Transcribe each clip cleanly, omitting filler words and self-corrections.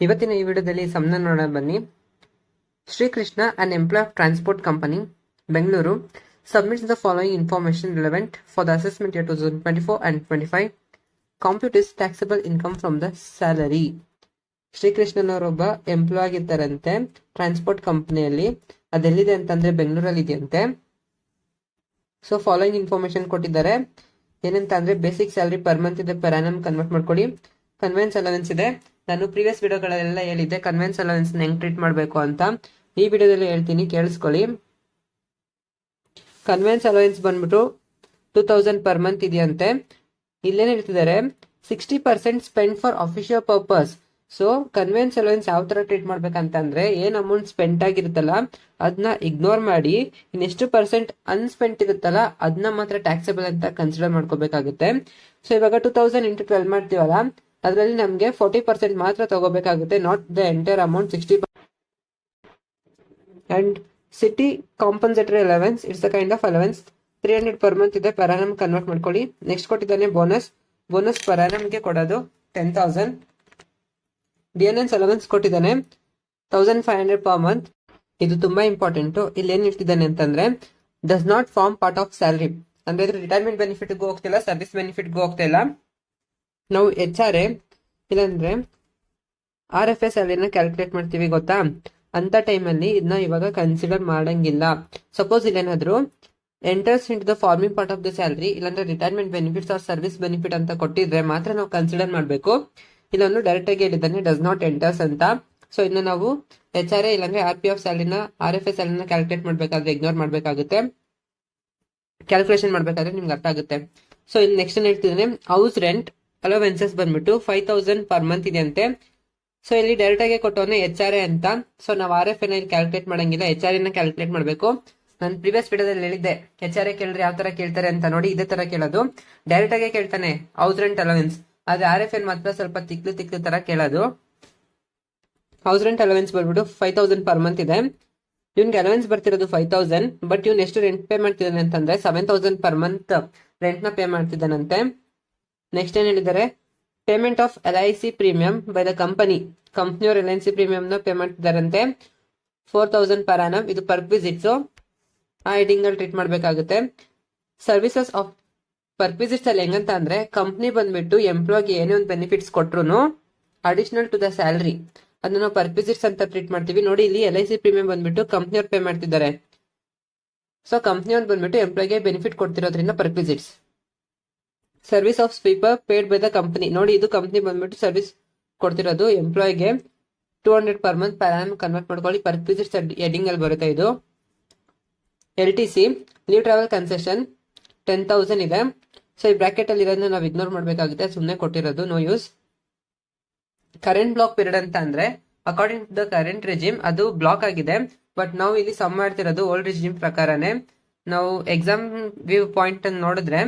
ಇವತ್ತಿನ ಈ ವಿಡಿಯೋದಲ್ಲಿ ಸಮನ ನೋಡೋಣ ಬನ್ನಿ. Shrikrishna, an employee of transport company, Bengaluru, submits the following information relevant for the assessment year 2024 and 25. Compute his taxable income from the salary. ಶ್ರೀಕೃಷ್ಣನವರೊಬ್ಬ employee ಆಗಿರ್ತಾರಂತೆ ಟ್ರಾನ್ಸ್ಪೋರ್ಟ್ ಕಂಪನಿಯಲ್ಲಿ. ಅದೆಲ್ಲಿದೆ ಅಂತಂದ್ರೆ ಬೆಂಗಳೂರಲ್ಲಿ ಇದೆಯಂತೆ. ಸೊ ಫಾಲೋಯಿಂಗ್ ಇನ್ಫಾರ್ಮೇಶನ್ ಕೊಟ್ಟಿದ್ದಾರೆ. ಏನಂತ ಅಂದ್ರೆ ಬೇಸಿಕ್ ಸ್ಯಾಲರಿ ಪರ್ ಮಂತ್ ಇದೆ, ಪರ್ ಆನಮ್ ಕನ್ವರ್ಟ್ ಮಾಡ್ಕೊಳ್ಳಿ. ಕನ್ವೆನ್ಸ್ ಅಲವೆನ್ಸ್ ಇದೆ. ನಾನು ಪ್ರೀವಿಯಸ್ ವಿಡಿಯೋಗಳೆಲ್ಲ ಹೇಳಿದ್ದೆ ಕನ್ವೆನ್ಸ್ ಅಲವೆನ್ಸ್ ಹೆಂಗ್ ಟ್ರೀಟ್ ಮಾಡಬೇಕು ಅಂತ. ಈ ವಿಡಿಯೋದಲ್ಲಿ ಹೇಳ್ತೀನಿ, ಕೇಳಿಸ್ಕೊಳ್ಳಿ. ಕನ್ವೆನ್ಸ್ ಅಲವೆನ್ಸ್ ಬಂದ್ಬಿಟ್ಟು 2000 ಪರ್ ಮಂತ್ ಇದೆಯಂತೆ. ಇಲ್ಲೇನು ಹೇಳ್ತಿದ್ದಾರೆ, 60% spend for official purpose. So conveyance allowance ಯಾವ ತರ ಟ್ರೀಟ್ ಮಾಡ್ಬೇಕಂತಂದ್ರೆ, ಏನ್ ಅಮೌಂಟ್ ಸ್ಪೆಂಡ್ ಆಗಿರುತ್ತಲ್ಲ ಅದನ್ನ ಇಗ್ನೋರ್ ಮಾಡಿ ಇನ್ನೆಷ್ಟು ಪರ್ಸೆಂಟ್ ಅನ್ಸ್ಪೆಂಟ್ ಇರುತ್ತಲ್ಲ ಅದನ್ನ ಮಾತ್ರ ಟ್ಯಾಕ್ಸೇಬಲ್ ಅಂತ ಕನ್ಸಿಡರ್ ಮಾಡ್ಕೋಬೇಕಾಗುತ್ತೆ. ಸೊ ಇವಾಗ 2000 ಇಂಟು 12 ಮಾಡ್ತೀವಲ್ಲ, ಅದರಲ್ಲಿ ನಮಗೆ 40% ಮಾತ್ರ ತಗೋಬೇಕಾಗುತ್ತೆ, not the entire amount 60%. And city compensatory allowance, it's a kind of allowance. 300 per month ಇದೆ, ಪರ್ ಆನಮ್ ಕನ್ವರ್ಟ್ ಮಾಡ್ಕೊಳ್ಳಿ. ನೆಕ್ಸ್ಟ್ ಕೊಟ್ಟಿದ್ದಾನೆ ಬೋನಸ್ ಪರ್ ಆನಮ್ಗೆ ಕೊಡೋದು 10,000. ಡಿಎನ್ಎನ್ಸ್ ಅಲವೆನ್ಸ್ ಕೊಟ್ಟಿದ್ದಾನೆ 1500 ಪರ್ ಮಂತ್. ಇದು ತುಂಬಾ ಇಂಪಾರ್ಟೆಂಟ್. ಇಲ್ಲಿ ಏನ್ ಇರ್ತಿದ್ದಾನೆ ಅಂತಂದ್ರೆ, does not form part of salary. ಅಂದ್ರೆ ಇದು ರಿಟೈರ್ಮೆಂಟ್ ಬೆನಿಫಿಟ್ಗೂ ಹೋಗ್ತಿಲ್ಲ, ಸರ್ವಿಸ್ ಬೆನಿಫಿಟ್ಗೂ ಹೋಗ್ತಾ ಇಲ್ಲ. ನಾವು HRA ಇಲ್ಲಾಂದ್ರೆ RFS ಸ್ಯಾಲರಿನ ಕ್ಯಾಲ್ಕುಲೇಟ್ ಮಾಡ್ತೀವಿ ಗೊತ್ತಾ, ಅಂತ ಟೈಮಲ್ಲಿ ಇದನ್ನ ಇವಾಗ ಕನ್ಸಿಡರ್ ಮಾಡಂಗಿಲ್ಲ. ಸಪೋಸ್ ಇಲ್ಲೇನಾದ್ರು enters into the forming part of the salary, ಇಲ್ಲಾಂದ್ರೆ retirement benefits or service benefit ಅಂತ ಕೊಟ್ಟಿದ್ರೆ ಮಾತ್ರ ನಾವು ಕನ್ಸಿಡರ್ ಮಾಡಬೇಕು. ಇಲ್ಲೊಂದು ಡೈರೆಕ್ಟ್ ಆಗಿ ಹೇಳಿದ್ದಾನೆ ಡಸ್ ನಾಟ್ ಎಂಟರ್ಸ್ ಅಂತ. ಸೊ ಇನ್ನು ನಾವು HRA ಇಲ್ಲಾಂದ್ರೆ RPF ಸ್ಯಾಲರಿನ RFS ಸ್ಯಾಲರಿನ ಕ್ಯಾಲ್ಕುಲೇಟ್ ಮಾಡ್ಬೇಕಾದ್ರೆ ಇಗ್ನೋರ್ ಮಾಡ್ಬೇಕಾಗುತ್ತೆ. ಕ್ಯಾಲ್ಕುಲೇಷನ್ ಮಾಡ್ಬೇಕಾದ್ರೆ ನಿಮ್ಗೆ ಅರ್ಥ ಆಗುತ್ತೆ. ಸೊ ಇಲ್ಲಿ ನೆಕ್ಸ್ಟ್ ಹೇಳ್ತಿದ್ದಾನೆ, ಹೌಸ್ ರೆಂಟ್ ಅಲವೆನ್ಸಸ್ ಬಂದ್ಬಿಟ್ಟು 5000 ಪರ್ ಮಂತ್ ಇದೆ ಅಂತೆ. ಸೊ ಇಲ್ಲಿ ಡೈರೆಕ್ಟ್ ಆಗಿ ಕೊಟ್ಟವನೆ HRA ಅಂತ. ಸೊ ನಾವು RFN ಇಲ್ಲಿ ಕ್ಯಾಲ್ಕುಲೇಟ್ ಮಾಡಂಗಿಲ್ಲ, HRA ನ ಕ್ಯಾಲ್ಕುಲೇಟ್ ಮಾಡಬೇಕು. ನಾನು ಪ್ರೀವಿಯಸ್ ವಿಡಿಯೋದಲ್ಲಿ ಹೇಳಿದ್ದೆ HRA ಕೇಳಿದ್ರೆ ಯಾವ ತರ ಕೇಳ್ತಾರೆ ಅಂತ. ನೋಡಿ, ಇದೇ ತರ ಕೇಳೋದು. ಡೈರೆಕ್ಟ್ ಆಗಿ ಕೇಳ್ತಾನೆ ಹೌಸ್ ರೆಂಟ್ ಅಲವೆನ್ಸ್. ಆದ್ರೆ RFN ಮಾತ್ರ ಸ್ವಲ್ಪ ತಿಕ್ಲು ತರ ಕೇಳೋದು. ಹೌಸ್ ರೆಂಟ್ ಅಲವೆನ್ಸ್ ಬಂದ್ಬಿಟ್ಟು 5000 ಪರ್ ಮಂತ್ ಇದೆ. ಇವ್ನಿಗೆ ಅಲವೆನ್ಸ್ ಬರ್ತಿರೋದು 5000, ಬಟ್ ಇವ್ನು ಎಷ್ಟು ರೆಂಟ್ ಪೇ ಮಾಡ್ತಿದ್ದಾನೆ ಅಂತಂದ್ರೆ 7000 ಪರ್ ಮಂತ್ ರೆಂಟ್ ನ ಪೇ ಮಾಡ್ತಿದ್ದಾನಂತೆ. ನೆಕ್ಸ್ಟ್ ಏನ್ ಹೇಳಿದ್ದಾರೆ, payment of LIC premium by the ಕಂಪನಿಯವರು LIC ಪ್ರೀಮಿಯಂ ನ ಪೇ ಮಾಡ್ತಿದಾರಂತೆ 4000 ಪರ್ ಆನಮ್. ಇದು ಪರ್ ವಿಸಿಟ್ಸ್ ಆ ಹೆಡಿಂಗ್ ಅಲ್ಲಿ ಟ್ರೀಟ್ ಮಾಡ್ಬೇಕಾಗುತ್ತೆ. ಸರ್ವಿಸಸ್ ಆಫ್ ಪರ್ಪಿಸಿಟ್ಸ್ ಅಲ್ಲಿ ಹೆಂಗಂತ ಅಂದ್ರೆ, ಕಂಪ್ನಿ ಬಂದ್ಬಿಟ್ಟು ಎಂಪ್ಲಾಯ್ಗೆ ಏನೇ ಒಂದು ಬೆನಿಫಿಟ್ಸ್ ಕೊಟ್ರು ಅಡಿಷನಲ್ ಟು ದ ಸ್ಯಾಲರಿ ಅದನ್ನ ನಾವು ಪರ್ಪಿಸಿಟ್ಸ್ ಅಂತ ಟ್ರೀಟ್ ಮಾಡ್ತೀವಿ. ನೋಡಿ, ಇಲ್ಲಿ LIC ಪ್ರೀಮಿಯಂ ಬಂದ್ಬಿಟ್ಟು ಕಂಪ್ನಿಯವ್ರು ಪೇ ಮಾಡ್ತಿದ್ದಾರೆ. ಸೊ ಕಂಪ್ನಿಯವ್ರು ಬಂದ್ಬಿಟ್ಟು ಎಂಪ್ಲಾಯ್ಗೆ ಬೆನಿಫಿಟ್ ಕೊಡ್ತಿರೋದ್ರಿಂದ perquisites. Service of sweeper paid by the company. ನೋಡಿ, ಇದು ಕಂಪ್ನಿ ಬಂದ್ಬಿಟ್ಟು ಸರ್ವಿಸ್ ಕೊಡ್ತಿರೋದು ಎಂಪ್ಲಾಯ್ಗೆ 200 per month per annum convert ಮಾಡ್ಕೊಳ್ಳಿ. ಪರ್ಪಿಸಿಟ್ಸ್ ಹೆಡಿಂಗ್ ಅಲ್ಲಿ ಬರುತ್ತೆ ಇದು. LTC ಲೀವ್ ಟ್ರಾವೆಲ್ ಕನ್ಸೆಷನ್ 10,000 ಇದೆ. ಸೊ ಈ ಬ್ರಾಕೆಟ್ ಅಲ್ಲಿ ಇರೋದನ್ನ ನಾವು ಇಗ್ನೋರ್ ಮಾಡ್ಬೇಕಾಗುತ್ತೆ, ಸುಮ್ಮನೆ ಕೊಟ್ಟಿರೋದು, no use. Current block period ಅಂತ ಅಂದ್ರೆ, according to the current regime ಅದು ಬ್ಲಾಕ್ ಆಗಿದೆ, ಬಟ್ ನಾವು ಇಲ್ಲಿ ಸಮ್ ಮಾಡ್ತಿರೋದು ಓಲ್ಡ್ ರೆಜಿಮ್ ಪ್ರಕಾರನೇ. ನಾವು ಎಕ್ಸಾಮ್ ವ್ಯೂ ಪಾಯಿಂಟ್ ಅನ್ನು ನೋಡಿದ್ರೆ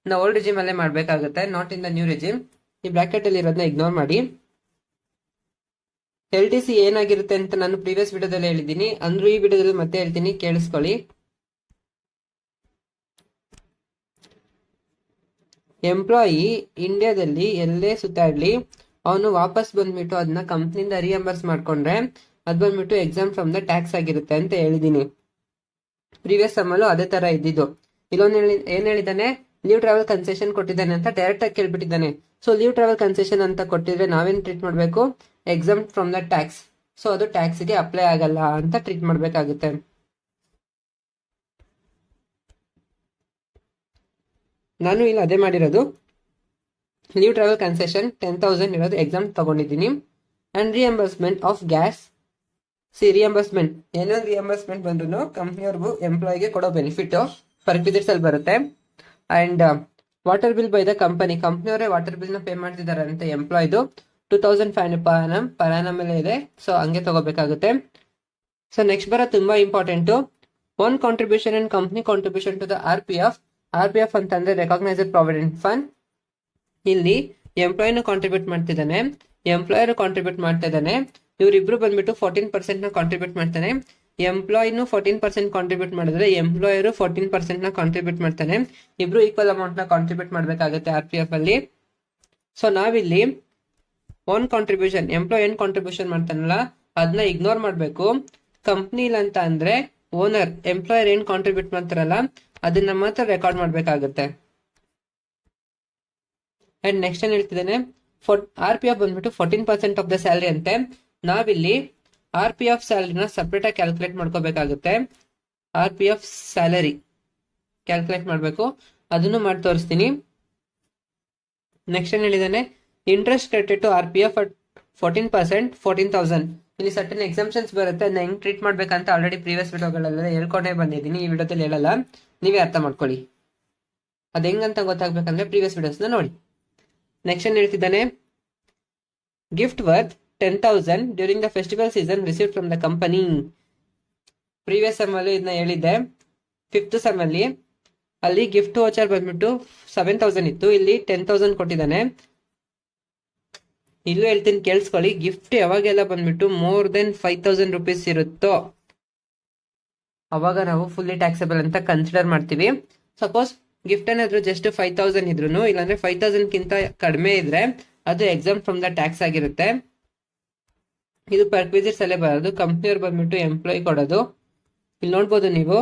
ನಾವು ಓಲ್ಡ್ ರೆಜಿಮ್ ಅಲ್ಲೇ ಮಾಡ್ಬೇಕಾಗುತ್ತೆ, not in the new regime. ಈ ಬ್ರಾಕೆಟ್ ಅಲ್ಲಿ ಇರೋದನ್ನ ಇಗ್ನೋರ್ ಮಾಡಿ. LTC ಏನಾಗಿರುತ್ತೆ ಅಂತ ನಾನು ಪ್ರೀವಿಯಸ್ ವಿಡಿಯೋದಲ್ಲಿ ಹೇಳಿದ್ದೀನಿ, ಅಂದ್ರೂ ಈ ವಿಡಿಯೋದಲ್ಲಿ ಮತ್ತೆ ಹೇಳ್ತೀನಿ, ಕೇಳಿಸ್ಕೊಳ್ಳಿ. ಎಂಪ್ಲಾಯಿ ಇಂಡಿಯಾದಲ್ಲಿ ಎಲ್ಲೇ ಸುತ್ತಾಡ್ಲಿ ಅವನು ವಾಪಸ್ ಬಂದ್ಬಿಟ್ಟು ಅದನ್ನ ಕಂಪ್ನಿಯಿಂದ ರಿಯಂಬರ್ಸ್ ಮಾಡ್ಕೊಂಡ್ರೆ ಅದ್ ಬಂದ್ಬಿಟ್ಟು ಎಕ್ಸಾಮ್ ಫ್ರಮ್ ದ ಟ್ಯಾಕ್ಸ್ ಆಗಿರುತ್ತೆ ಅಂತ ಹೇಳಿದೀನಿ. ಪ್ರೀವಿಯಸ್ ಸಮ್ಮಲ್ಲೂ ಅದೇ ತರ ಇದ್ದಿದ್ದು. ಇಲ್ಲೊಂದು ಏನ್ ಹೇಳಿದಾನೆ, ಲೀವ್ ಟ್ರಾವೆಲ್ ಕನ್ಸೆಷನ್ ಕೊಟ್ಟಿದ್ದಾನೆ ಅಂತ ಡೈರೆಕ್ಟ್ ಆಗಿ ಕೇಳ್ಬಿಟ್ಟಿದ್ದಾನೆ. ಸೊ ಲೀವ್ ಟ್ರಾವೆಲ್ ಕನ್ಸೆಷನ್ ಅಂತ ಕೊಟ್ಟಿದ್ರೆ ನಾವೇನ್ ಟ್ರೀಟ್ ಮಾಡ್ಬೇಕು, exam from the tax. So ಅದು ಟ್ಯಾಕ್ಸ್ಗೆ ಅಪ್ಲೈ ಆಗಲ್ಲ ಅಂತ ಟ್ರೀಟ್ ಮಾಡ್ಬೇಕಾಗುತ್ತೆ. ನಾನು ಇಲ್ಲಿ ಅದೇ ಮಾಡಿರೋದು. ಲೀವ್ ಟ್ರಾವೆಲ್ ಕನ್ಸೆಷನ್ 10,000 ಇರೋದು ಎಕ್ಸಾಮ್ ತಗೊಂಡಿದ್ದೀನಿ. And reimbursement of gas. Reimbursement ಏನೊಂದು ರಿಯಂಬರ್ಸ್ಮೆಂಟ್ ಬಂದ್ರು ಕಂಪ್ನಿಯವ್ರಿಗೂ ಎಂಪ್ಲಾಯ್ಗೆ ಕೊಡೋ ಬೆನಿಫಿಟ್ ಪರ್ಕ್ವಿಸಿಟ್ಸ್ ಅಲ್ಲಿ ಬರುತ್ತೆ. And water bill by the ಕಂಪನಿಯವರೇ ವಾಟರ್ ಬಿಲ್ ನ ಪೇ ಮಾಡ್ತಿದ್ದಾರೆ ಅಂತ ಎಂಪ್ಲಾಯ್ದು 2500 ಪರ್ ಆನಮ್ ಮೇಲೆ ಇದೆ. ಸೊ ಹಂಗೆ ತಗೋಬೇಕಾಗುತ್ತೆ. ಸೊ ನೆಕ್ಸ್ಟ್ ಬರೋ ತುಂಬಾ important, own contribution and company contribution to the RPF ಅಂತಂದ್ರೆ ರೆಕಾಗ್ನೈಸ್ಡ್ ಪ್ರಾವಿಡೆಂಟ್ ಫಂಡ್. ಇಲ್ಲಿ ಎಂಪ್ಲಾಯ್ನು ಕಾಂಟ್ರಿಬ್ಯೂಟ್ ಮಾಡ್ತಿದ್ದಾನೆ, ಎಂಪ್ಲಾಯರ್ ಕಾಂಟ್ರಿಬ್ಯೂಟ್ ಮಾಡ್ತಾ ಇದ್ದಾನೆ. ಇವರಿಬ್ರು ಬಂದ್ಬಿಟ್ಟು 14% ನ ಕಾಂಟ್ರಿಬ್ಯೂಟ್ ಮಾಡ್ತಾನೆ. ಎಂಪ್ಲಾಯ್ನು 14% ಕಾಂಟ್ರಿಬ್ಯೂಟ್ ಮಾಡಿದ್ರೆ ಎಂಪ್ಲಾಯರ್ 14% ನ ಕಾಂಟ್ರಿಬ್ಯೂಟ್ ಮಾಡ್ತಾನೆ. ಇಬ್ರು ಈಕ್ವಲ್ ಅಮೌಂಟ್ ನ ಕಾಂಟ್ರಿಬ್ಯೂಟ್ ಮಾಡ್ಬೇಕಾಗುತ್ತೆ RPF ಅಲ್ಲಿ. ಸೊ ನಾವಿಲ್ಲಿ ಓನ್ ಕಾಂಟ್ರಿಬ್ಯೂಷನ್, ಎಂಪ್ಲಾಯ್ ಏನ್ ಕಾಂಟ್ರಿಬ್ಯೂಷನ್ ಮಾಡ್ತಾನಲ್ಲ ಅದನ್ನ ಇಗ್ನೋರ್ ಮಾಡಬೇಕು. ಕಂಪ್ನಿ ಇಲ್ಲ ಅಂತ ಅಂದ್ರೆ ಓನರ್ ಎಂಪ್ಲಾಯರ್ ಏನ್ ಕಾಂಟ್ರಿಬ್ಯೂಟ್ ಮಾಡ್ತಾರಲ್ಲ ಅದನ್ನ ಮಾತ್ರ ರೆಕಾರ್ಡ್ ಮಾಡ್ಬೇಕಾಗುತ್ತೆ. ಅಂಡ್ ನೆಕ್ಸ್ಟ್ ಏನ್ ಹೇಳ್ತಿದ್ದೇನೆ, RPF ಬಂದ್ಬಿಟ್ಟು 14% ಆಫ್ ದ ಸ್ಯಾಲರಿ ಅಂತೆ. ನಾವಿಲ್ಲಿ RPF ಸ್ಯಾಲರಿನ ಸಪ್ರೇಟ್ ಆಗಿ ಕ್ಯಾಲ್ಕುಲೇಟ್ ಮಾಡ್ಕೋಬೇಕಾಗುತ್ತೆ. RPF ಸ್ಯಾಲರಿ ಕ್ಯಾಲ್ಕುಲೇಟ್ ಮಾಡಬೇಕು, ಅದನ್ನು ಮಾಡಿ ತೋರಿಸ್ತೀನಿ. ನೆಕ್ಸ್ಟ್ ಏನ್ ಹೇಳಿದಾನೆ, interest credit to RPF at 14%, 14,000. ಇಲ್ಲಿ ಸರ್ಟನ್ ಎಕ್ಸಾಮ್ಷನ್ಸ್ ಬರುತ್ತೆ, ಅದನ್ನ ಹೆಂಗ್ ಟ್ರೀಟ್ ಮಾಡ್ಬೇಕಂತ ಆಲ್ರೆಡಿ ಪ್ರೀವಿಯಸ್ ವಿಡಿಯೋಗಳೆಲ್ಲ ಹೇಳ್ಕೊಂಡೇ ಬಂದಿದ್ದೀನಿ. ಈ ವಿಡಿಯೋದಲ್ಲಿ ಹೇಳಲ್ಲ, ನೀವೇ ಅರ್ಥ ಮಾಡ್ಕೊಳ್ಳಿ. ಅದ್ ಹೆಂಗಂತ ಗೊತ್ತಾಗ್ಬೇಕಂದ್ರೆ ಪ್ರೀವಿಯಸ್ ವಿಡಿಯೋಸ್ನ ನೋಡಿ. ನೆಕ್ಸ್ಟ್ ಏನ್ ಹೇಳ್ತಿದ್ದಾನೆ, gift worth 10,000 during the festival season received from the company. Previous sem ಅಲ್ಲಿ ಇದನ್ನ ಹೇಳಿದ್ದೆ. 5th ಸೆಮ್ ಅಲ್ಲಿ ಗಿಫ್ಟ್ ವೋಚರ್ ಬಂದ್ಬಿಟ್ಟು 7,000 ಇತ್ತು, ಇಲ್ಲಿ 10,000 ಕೊಟ್ಟಿದ್ದಾನೆ. ಇಲ್ಲೂ ಹೇಳ್ತೀನಿ ಕೇಳಿಸ್ಕೊಳ್ಳಿ, ಗಿಫ್ಟ್ ಯಾವಾಗೆಲ್ಲ ಬಂದ್ಬಿಟ್ಟು ಮೋರ್ ದೆನ್ 5,000 ರುಪೀಸ್ ಇರುತ್ತೋ ಅವಾಗ ನಾವು ಫುಲ್ಲಿ ಟ್ಯಾಕ್ಸಬಲ್ ಅಂತ ಕನ್ಸಿಡರ್ ಮಾಡ್ತೀವಿ. ಸಪೋಸ್ ಗಿಫ್ಟ್ ಏನಾದ್ರು ಜಸ್ಟ್ 5,000 ಇದ್ರು, ಇಲ್ಲಾಂದ್ರೆ 5,000 ಕಿಂತ ಕಡಿಮೆ ಇದ್ರೆ ಅದು ಎಕ್ಸಾಮ್ ಫ್ರಮ್ ದ ಟ್ಯಾಕ್ಸ್ ಆಗಿರುತ್ತೆ. ಇದು ಪರ್ಕ್ವಿಸಿಟ್ಸ್ ಅಲ್ಲೇ ಬರೋದು, ಕಂಪ್ನಿಯವ್ರು ಬಂದ್ಬಿಟ್ಟು ಎಂಪ್ಲಾಯ್ ಕೊಡೋದು. ಇಲ್ಲಿ ನೋಡ್ಬೋದು ನೀವು,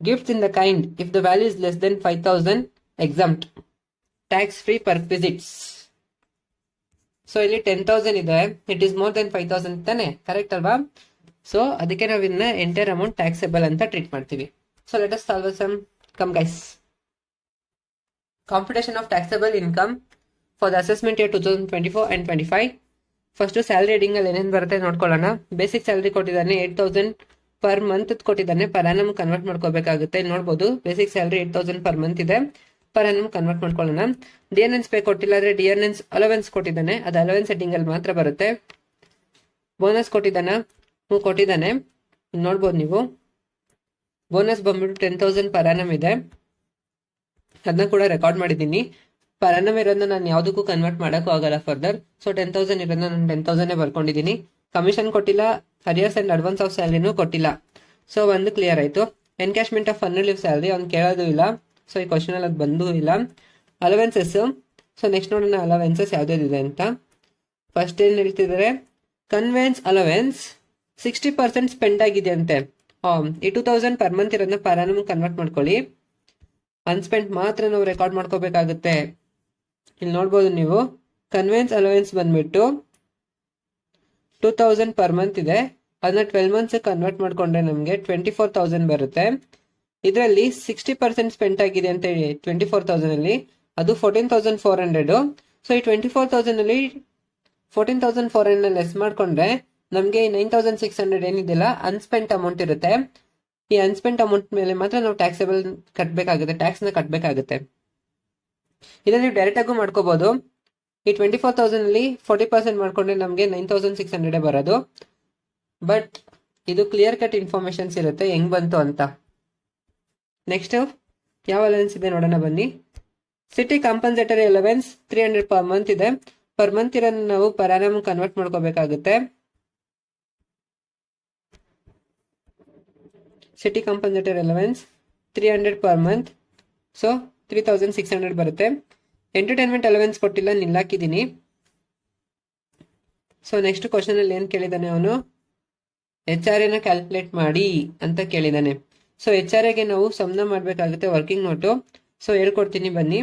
gifts in the kind if the value is less than 5,000 exempt, tax free perquisites. So ಇಲ್ಲಿ 10,000 ಇದೆ, ಇಟ್ ಈಸ್ ಮೋರ್ ದೆನ್ 5,000 ತಾನೆ, ಕರೆಕ್ಟ್ ಅಲ್ವಾ? ಸೊ ಅದಕ್ಕೆ ನಾವು ಇದನ್ನ ಎಂಟೈರ್ ಅಮೌಂಟ್ ಟ್ಯಾಕ್ಸೇಬಲ್ ಅಂತ ಟ್ರೀಟ್ ಮಾಡ್ತೀವಿ. So let us solve some. Come guys. Computation of taxable income for the assessment year 2024 and 25. First salary heading ಅಲ್ಲಿ ಏನೇನು ಬರುತ್ತೆ ನೋಡ್ಕೊಳ್ಳೋಣ. ಬೇಸಿಕ್ ಸ್ಯಾಲರಿ ಕೊಟ್ಟಿದ್ದಾನೆ 8,000 ಪರ್ ಮಂತ್ ಕೊಟ್ಟಿದ್ದಾನೆ, ಪರ್ ಆನಮ್ ಕನ್ವರ್ಟ್ ಮಾಡ್ಕೋಬೇಕಾಗುತ್ತೆ. ಇಲ್ಲಿ ನೋಡ್ಬೋದು ಬೇಸಿಕ್ ಸ್ಯಾಲರಿ 8,000 ಪರ್ ಮಂತ್ ಇದೆ, ಪರ್ ಆನಮ್ ಕನ್ವರ್ಟ್ ಮಾಡ್ಕೊಳ್ಳೋಣ. ಡಿಎನ್ಎನ್ಸ್ ಪೇ ಕೊಟ್ಟಿಲ್ಲ, ಆದ್ರೆ ಡಿಎನ್ಎನ್ಸ್ ಅಲವೆನ್ಸ್ ಕೊಟ್ಟಿದ್ದಾನೆ, ಅದು ಅಲವೆನ್ಸ್ ಹೆಡಿಂಗ್ ಅಲ್ಲಿ ಮಾತ್ರ ಬರುತ್ತೆ. ಬೋನಸ್ ಕೊಟ್ಟಿದ್ದಾನ, ಕೊಟ್ಟಿದ್ದಾನೆ, ನೋಡ್ಬೋದು ನೀವು. ಬೋನಸ್ ಬಂದ್ಬಿಟ್ಟು 10,000 ಪರ್ ಆನಮ್ ಇದೆ, ಅದನ್ನ ಕೂಡ ರೆಕಾರ್ಡ್ ಮಾಡಿದ್ದೀನಿ. ಪರ್ ಆನಮ್ ಇರೋದನ್ನ ನಾನು ಯಾವುದಕ್ಕೂ ಕನ್ವರ್ಟ್ ಮಾಡೋಕ್ಕೂ ಆಗಲ್ಲ ಫರ್ದರ್. ಸೊ 10,000 ಇರೋದನ್ನ ನಾನು 10,000 ಬರ್ಕೊಂಡಿದ್ದೀನಿ. ಕಮಿಷನ್ ಕೊಟ್ಟಿಲ್ಲ, ಅರಿಯರ್ಸ್ ಅಂಡ್ ಅಡ್ವಾನ್ಸ್ ಆಫ್ ಸ್ಯಾಲರಿನೂ ಕೊಟ್ಟಿಲ್ಲ. ಸೊ ಒಂದು ಕ್ಲಿಯರ್ ಆಯ್ತು. ಎನ್ಕ್ಯಾಶ್ಮೆಂಟ್ ಆಫ್ ಅನ್ಯೂಲ್ ಲೀವ್ ಸ್ಯಾಲರಿ ಅವ್ನು ಕೇಳೋದು ಇಲ್ಲ, ಸೊ ಈ ಕ್ವಶನ್ ಅಲ್ಲಿ ಅದು ಬಂದೂ ಇಲ್ಲ. ಅಲವೆನ್ಸಸ್, ಸೊ ನೆಕ್ಸ್ಟ್ ನೋಡೋಣ ಅಲವೆನ್ಸಸ್ ಯಾವ್ದಿದೆ ಅಂತ. ಫಸ್ಟ್ ಏನ್ ಹೇಳ್ತಿದ್ದಾರೆ, ಕನ್ವೆನ್ಸ್ ಅಲವೆನ್ಸ್ 60% ಸ್ಪೆಂಡ್ ಆಗಿದೆ ಅಂತೆ. ಈ 2,000 ಪರ್ ಮಂತ್ ಇರೋದನ್ನ ಪರ್ ಆನಮ್ ಕನ್ವರ್ಟ್ ಮಾಡ್ಕೊಳ್ಳಿ, ಅನ್ಸ್ಪೆಂಟ್ ಮಾತ್ರ ನಾವು ರೆಕಾರ್ಡ್ ಮಾಡ್ಕೋಬೇಕಾಗುತ್ತೆ. ಇಲ್ಲಿ ನೋಡ್ಬೋದು ನೀವು, ಕನ್ವೆನ್ಸ್ ಅಲವೆನ್ಸ್ ಬಂದ್ಬಿಟ್ಟು 2,000 ಪರ್ ಮಂತ್ ಇದೆ, ಅದನ್ನ 12 ಮಂತ್ಸ್ ಕನ್ವರ್ಟ್ ಮಾಡ್ಕೊಂಡ್ರೆ ನಮಗೆ 24,000 ಬರುತ್ತೆ. ಇದರಲ್ಲಿ 60% ಸ್ಪೆಂಡ್ ಆಗಿದೆ ಅಂತ ಹೇಳಿ 24,000 ಅಲ್ಲಿ, ಅದು 14,400. ಸೊ ಈ 24,000 ಅಲ್ಲಿ 14,400 ಲೆಸ್ ಮಾಡ್ಕೊಂಡ್ರೆ ನಮಗೆ 9,600 ಏನಿದೆಲ್ಲ ಅನ್ಸ್ಪೆಂಟ್ ಅಮೌಂಟ್ ಇರುತ್ತೆ. ಈ ಅನ್ಸ್ಪೆಂಟ್ ಅಮೌಂಟ್ ಮೇಲೆ ಮಾತ್ರ ನಾವು ಟ್ಯಾಕ್ಸೇಬಲ್ ಕಟ್ಟಬೇಕಾಗುತ್ತೆ, ಟ್ಯಾಕ್ಸ್ ನ ಕಟ್ಟಬೇಕಾಗುತ್ತೆ. ಇದನ್ನ ನೀವು ಡೈರೆಕ್ಟ್ ಆಗು ಮಾಡ್ಕೋಬಹುದು. ಈ 24,000 ಅಲ್ಲಿ 40% ಮಾಡ್ಕೊಂಡ್ರೆ ನಮಗೆ 9,600 ಬರೋದು. ಬಟ್ ಇದು ಕ್ಲಿಯರ್ ಕಟ್ ಇನ್ಫಾರ್ಮೇಶನ್ಸ್ ಇರುತ್ತೆ ಹೆಂಗ್ ಬಂತು ಅಂತ. ನೆಕ್ಸ್ಟ್ ಯಾವ ಅಲವೆನ್ಸ್ ಇದೆ ನೋಡೋಣ ಬನ್ನಿ. City compensatory allowance 300 per month ಇದೆ. ಪರ್ ಮಂತ್ ಇರೋದನ್ನ ನಾವು ಪರ್ ಆನಮ್ ಕನ್ವರ್ಟ್ ಮಾಡ್ಕೋಬೇಕಾಗುತ್ತೆ. City compensatory allowance 300 per month, so 3,600 ಬರುತ್ತೆ. ಎಂಟರ್ಟೈನ್ಮೆಂಟ್ ಅಲವೆನ್ಸ್ ಕೊಟ್ಟಿಲ್ಲ, ನಿಲ್ಲಾಕಿದ್ದೀನಿ. ಸೊ ನೆಕ್ಸ್ಟ್ ಕ್ವಶನ್ ಅಲ್ಲಿ ಏನ್ ಕೇಳಿದಾನೆ ಅವನು, HRA ನ ಕ್ಯಾಲ್ಕುಲೇಟ್ ಮಾಡಿ ಅಂತ ಕೇಳಿದಾನೆ. ಸೊ HRA ಗೆ ನಾವು ಸಮ್ನ ಮಾಡ್ಬೇಕಾಗುತ್ತೆ ವರ್ಕಿಂಗ್ ನೋಟು. ಸೊ ಹೇಳ್ಕೊಡ್ತೀನಿ ಬನ್ನಿ.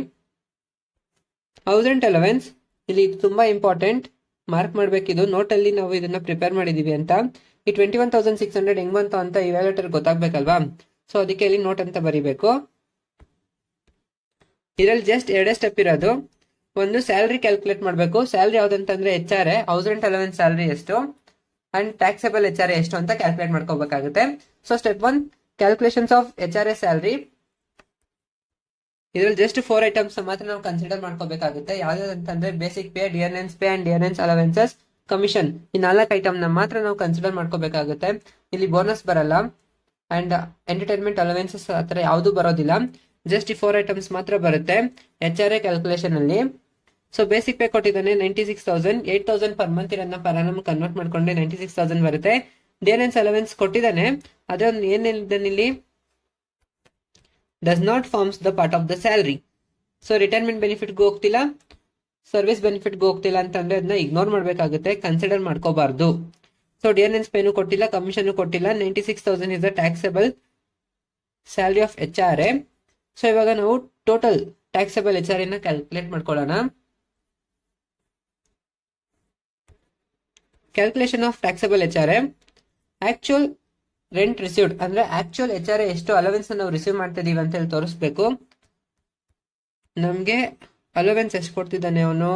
ಹೌಸ್ ರೆಂಟ್ ಅಲವೆನ್ಸ್, ಇಲ್ಲಿ ಇದು ತುಂಬಾ ಇಂಪಾರ್ಟೆಂಟ್, ಮಾರ್ಕ್ ಮಾಡ್ಬೇಕಿದು. ನೋಟಲ್ಲಿ ನಾವು ಇದನ್ನ ಪ್ರಿಪೇರ್ ಮಾಡಿದೀವಿ ಅಂತ. ಈ 21,600 ಹೆಂಗ್ ಬಂತು ಅಂತ ಇವ್ಯಾಲ್ಯೂಟರ್ ಗೊತ್ತಾಗ್ಬೇಕಲ್ವಾ, ಸೊ ಅದಕ್ಕೆ ಇಲ್ಲಿ ನೋಟ್ ಅಂತ ಬರೀಬೇಕು. ಇದರಲ್ಲಿ ಜಸ್ಟ್ ಎರಡೇ ಸ್ಟೆಪ್ ಇರೋದು. ಒಂದು ಸ್ಯಾಲರಿ ಕ್ಯಾಲ್ಕುಲೇಟ್ ಮಾಡಬೇಕು. ಸ್ಯಾಲರಿ ಯಾವ್ದಂತಂದ್ರೆ HRA, house rent allowance salary ಎಷ್ಟು ಅಂಡ್ ಟ್ಯಾಕ್ಸೇಬಲ್ HRA ಎಷ್ಟು ಅಂತ ಕ್ಯಾಲ್ಕುಲೇಟ್ ಮಾಡ್ಕೋಬೇಕಾಗುತ್ತೆ. So step 1 calculations of HRA salary. ಇದ್ರಲ್ಲಿ ಜಸ್ಟ್ 4 ಐಟಮ್ಸ್ ಮಾತ್ರ ನಾವು ಕನ್ಸಿಡರ್ ಮಾಡ್ಕೋಬೇಕಾಗುತ್ತೆ. ಯಾವ್ದಂತಂದ್ರೆ basic pay, dearness pay and dearness allowances, commission. ಈ 4 ಐಟಮ್ ನ ಮಾತ್ರ ನಾವು ಕನ್ಸಿಡರ್ ಮಾಡ್ಕೋಬೇಕಾಗುತ್ತೆ. ಇಲ್ಲಿ ಬೋನಸ್ ಬರಲ್ಲ ಅಂಡ್ ಎಂಟರ್ಟೈನ್ಮೆಂಟ್ ಅಲವೆನ್ಸಸ್ ಆತರ ಯಾವ್ದು ಬರೋದಿಲ್ಲ. ಜಸ್ಟ್ ಈ 4 ಐಟಮ್ಸ್ ಮಾತ್ರ ಬರುತ್ತೆ HRA ಕ್ಯಾಲ್ಕುಲೇಷನ್ ಅಲ್ಲಿ. ಸೊ ಬೇಸಿಕ್ ಪೇ ಕೊಟ್ಟಿದ್ದಾನೆ 96,000, 8,000 ಪರ್ ಮಂತ್ ಇರೋದನ್ನ ಪರ್ ಆನಮ್ ಕನ್ವರ್ಟ್ ಮಾಡ್ಕೊಂಡ್ರೆ 96,000 ಬರುತ್ತೆ. ಡಿಎನ್ಎನ್ಸ್ ಅಲವೆನ್ಸ್ ಕೊಟ್ಟಿದ್ದಾನೆ, ಅದೇ ಒಂದು ಏನ್ ಹೇಳಿದ್ದಾನೆ ಇಲ್ಲಿ, does not forms the part of the salary. So retirement ಬೆನಿಫಿಟ್ಗೂ ಹೋಗ್ತಿಲ್ಲ, ಸರ್ವಿಸ್ ಬೆನಿಫಿಟ್ಗೆ ಹೋಗ್ತಿಲ್ಲ ಅಂತಂದ್ರೆ ಅದನ್ನ ಇಗ್ನೋರ್ ಮಾಡಬೇಕಾಗುತ್ತೆ, ಕನ್ಸಿಡರ್ ಮಾಡ್ಕೋಬಾರ್ದು. ಸೊ ಡಿಎನ್ಎನ್ಸ್ ಪೇನು ಕೊಟ್ಟಿಲ್ಲ, ಕಮಿಷನ್ ಕೊಟ್ಟಿಲ್ಲ. 96,000 is the taxable salary of HRA. So ಇವಾಗ ನಾವು ಟೋಟಲ್ ಟ್ಯಾಕ್ಸೇಬಲ್ HRA ನ ಕ್ಯಾಲ್ಕುಲೇಟ್ ಮಾಡ್ಕೊಳ್ಳೋಣ. Calculation of taxable HRA, actual rent received ಅಂದ್ರೆ ಆಕ್ಚುಯಲ್ HRA ಎಷ್ಟು ಅಲವೆನ್ಸ್ ನಾವು ರಿಸೀವ್ ಮಾಡ್ತಾ ಇದೀವಿ ಅಂತ ಹೇಳಿ ತೋರಿಸ್ಬೇಕು. ನಮ್ಗೆ ಅಲವೆನ್ಸ್ ಎಷ್ಟು ಕೊಡ್ತಿದ್ದಾನೆ ಅವನು,